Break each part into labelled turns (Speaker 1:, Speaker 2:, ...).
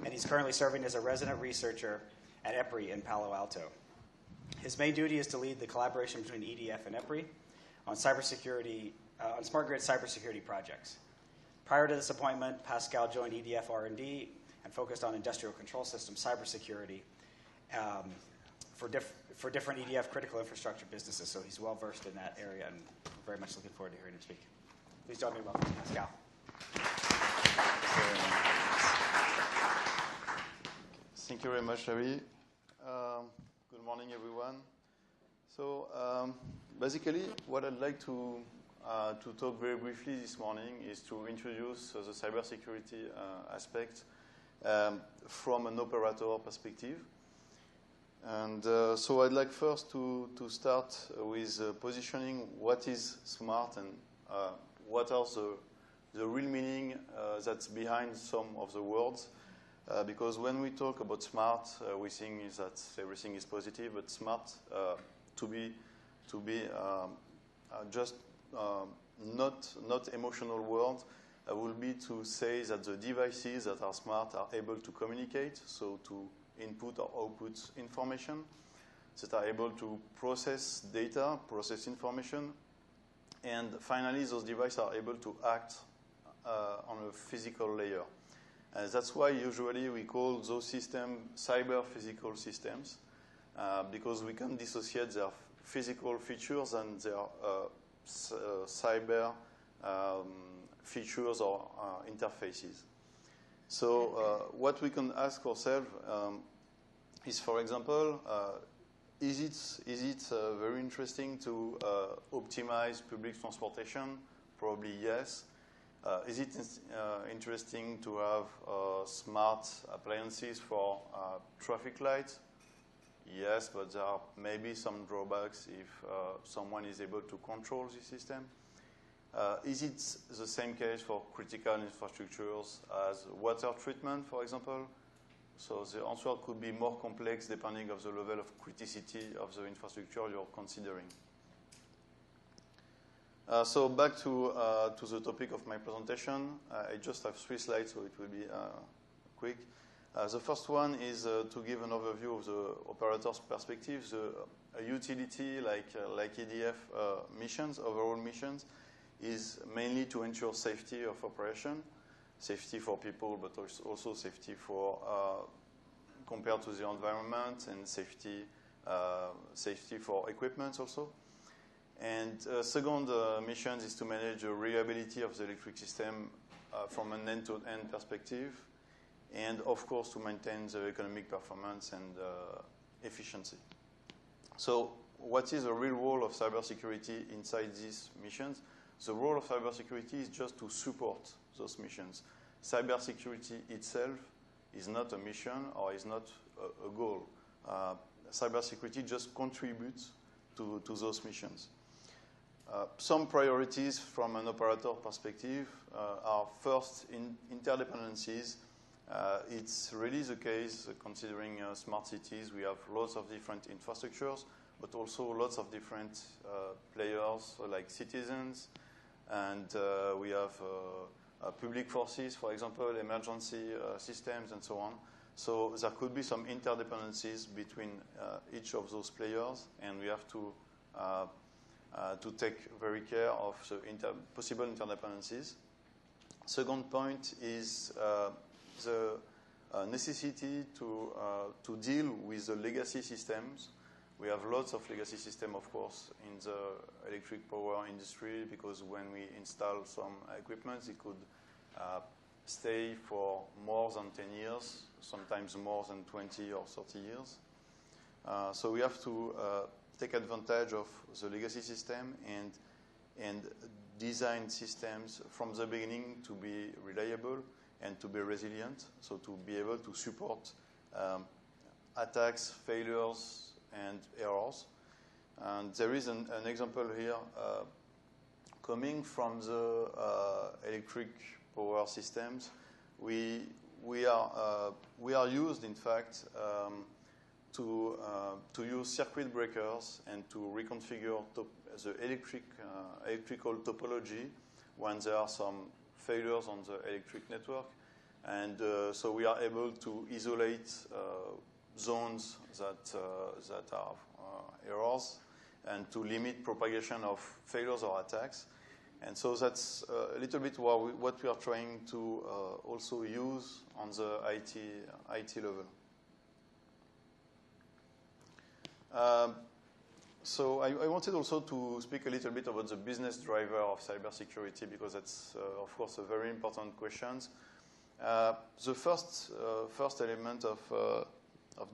Speaker 1: and he's currently serving as a resident researcher at EPRI in Palo Alto. His main duty is to lead the collaboration between EDF and EPRI on cybersecurity, on smart grid cybersecurity projects. Prior to this appointment, Pascal joined EDF R&D and focused on industrial control system cybersecurity for different EDF critical infrastructure businesses. So he's well versed in that area, and we're very much looking forward to hearing him speak. Please join me in welcoming Pascal.
Speaker 2: Thank you very much, Larry. Good morning, everyone. So basically, what I'd like to talk very briefly this morning is to introduce the cybersecurity aspect from an operator perspective. And so I'd like first to start with positioning what is smart and what are the real meaning that's behind some of the words. Because when we talk about smart, we think is that everything is positive, but smart to be just not emotional word will be to say that the devices that are smart are able to communicate, so to input or output information, that are able to process data, process information, and finally those devices are able to act on a physical layer. That's why usually we call those systems cyber-physical systems, because we can dissociate their physical features and their cyber features or interfaces. So what we can ask ourselves is, for example, is it very interesting to optimize public transportation? Probably yes. Is it interesting to have smart appliances for traffic lights? Yes, but there are maybe some drawbacks if someone is able to control the system. Is it the same case for critical infrastructures as water treatment, for example? So the answer could be more complex depending on the level of criticality of the infrastructure you're considering. So back to the topic of my presentation. I just have 3 slides, so it will be quick. The first one is to give an overview of the operator's perspective. A utility like EDF missions, overall missions, is mainly to ensure safety of operation, safety for people, but also safety for compared to the environment, and safety for equipment also. And second mission is to manage the reliability of the electric system from an end-to-end perspective, and of course to maintain the economic performance and efficiency. So what is the real role of cybersecurity inside these missions? The role of cybersecurity is just to support those missions. Cybersecurity itself is not a mission or is not a goal. Cybersecurity just contributes to those missions. Some priorities from an operator perspective are first interdependencies. It's really the case considering smart cities. We have lots of different infrastructures, but also lots of different players like citizens, and we have public forces, for example, emergency systems, and so on. So there could be some interdependencies between each of those players, and we have to take very care of the possible interdependencies. Second point is the necessity to deal with the legacy systems. We have lots of legacy systems, of course, in the electric power industry, because when we install some equipment, it could stay for more than 10 years, sometimes more than 20 or 30 years. So we have to take advantage of the legacy system and design systems from the beginning to be reliable and to be resilient, so to be able to support attacks, failures, and errors. And there is an example here coming from the electric power systems. We are used, in fact, to use circuit breakers and to reconfigure the electrical topology when there are some failures on the electric network. And so we are able to isolate zones that are errors and to limit propagation of failures or attacks. And so that's a little bit what we are trying to also use on the IT level. So I wanted also to speak a little bit about the business driver of cybersecurity, because that's, of course, a very important question. The first element of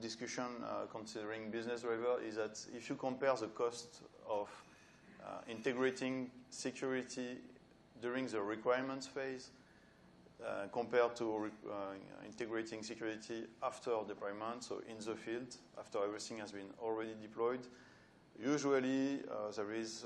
Speaker 2: discussion considering business driver is that if you compare the cost of integrating security during the requirements phase compared to integrating security after deployment, so in the field, after everything has been already deployed, usually there is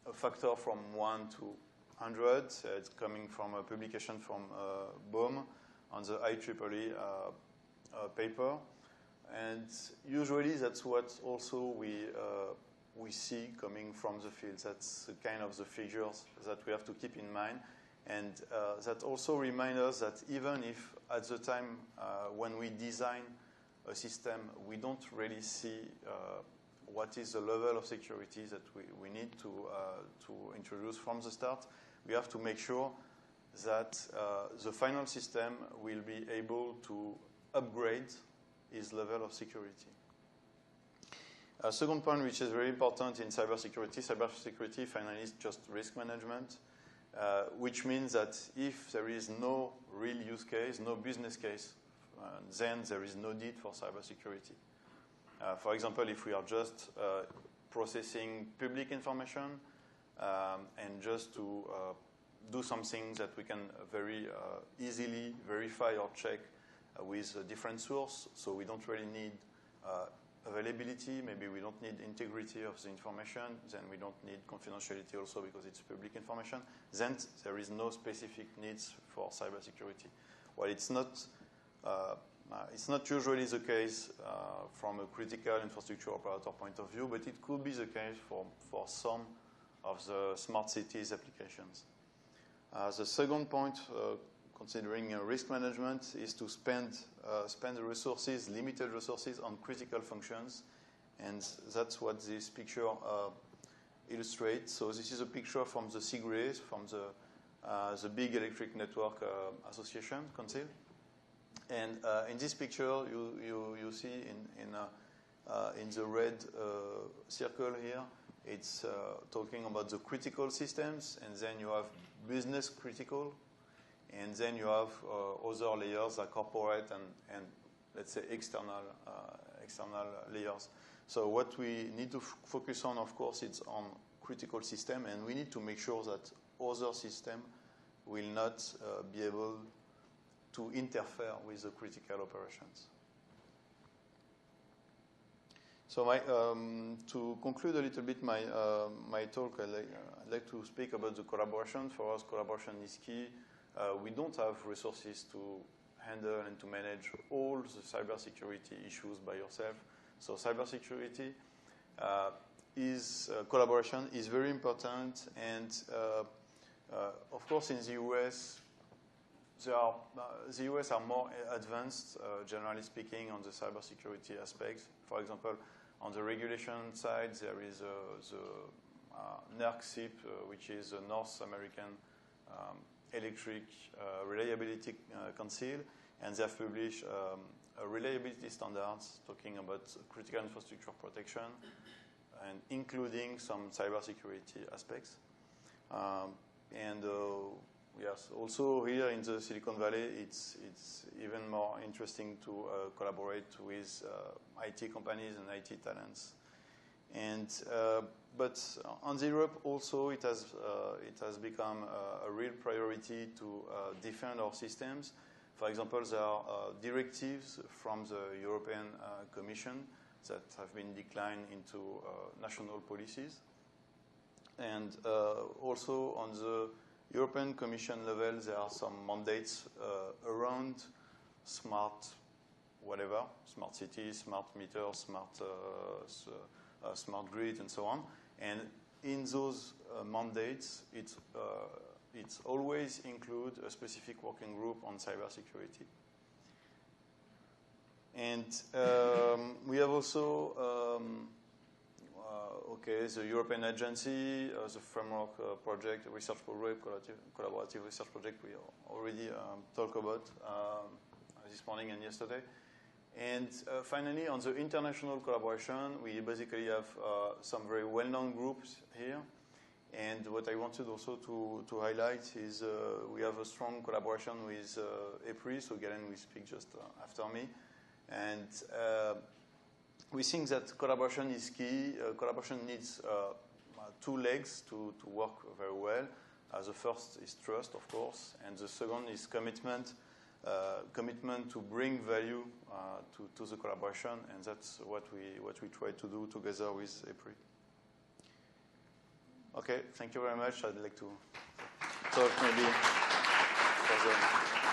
Speaker 2: a factor from 1 to 100. It's coming from a publication from BOM on the IEEE paper. And usually that's what also we see coming from the field. That's the kind of the figures that we have to keep in mind. And that also reminds us that even if at the time when we design a system, we don't really see what is the level of security that we need to introduce from the start, we have to make sure that the final system will be able to upgrade its level of security. A second point, which is very important in cybersecurity finally is just risk management, which means that if there is no real use case, no business case, then there is no need for cybersecurity. For example, if we are just processing public information and just to do something that we can very easily verify or check with a different source, so we don't really need availability, maybe we don't need integrity of the information, then we don't need confidentiality also because it's public information, then there is no specific needs for cybersecurity. Well, it's not usually the case from a critical infrastructure operator point of view, but it could be the case for some of the smart cities applications. The second point, considering risk management, is to spend the resources, limited resources, on critical functions, and that's what this picture illustrates. So this is a picture from the SIGRE, from the Big Electric Network Association Council. And in this picture, you see in the red circle here, it's talking about the critical systems, and then you have business critical, and then you have other layers like corporate and let's say external layers. So what we need to focus on, of course, it's on critical system, and we need to make sure that other system will not be able to interfere with the critical operations. So to conclude a little bit my talk, I'd like to speak about the collaboration. For us, collaboration is key. We don't have resources to handle and to manage all the cybersecurity issues by yourself. So cybersecurity collaboration is very important, and of course in the US, the US are more advanced, generally speaking, on the cybersecurity aspects. For example, on the regulation side, there is the NERC-CIP, which is the North American Electric Reliability Council, and they have published reliability standards talking about critical infrastructure protection and including some cybersecurity aspects. Yes, also here in the Silicon Valley, it's even more interesting to collaborate with IT companies and IT talents. And but on the Europe also, it has become a real priority to defend our systems. For example, there are directives from the European Commission that have been declined into national policies. And also on the European Commission level, there are some mandates around smart whatever, smart cities, smart meters, smart grid, and so on. And in those mandates, it's it always includes a specific working group on cybersecurity. And we have also, the European Agency, the framework project, research project, collaborative research project we already talked about this morning and yesterday. And finally, on the international collaboration, we basically have some very well-known groups here. And what I wanted also to highlight is we have a strong collaboration with EPRI, so Galen will speak just after me. And we think that collaboration is key. Collaboration needs two legs to work very well. The first is trust, of course, and the second is commitment to bring value to the collaboration, and that's what we try to do together with EPRI. Okay, thank you very much. I'd like to talk maybe further.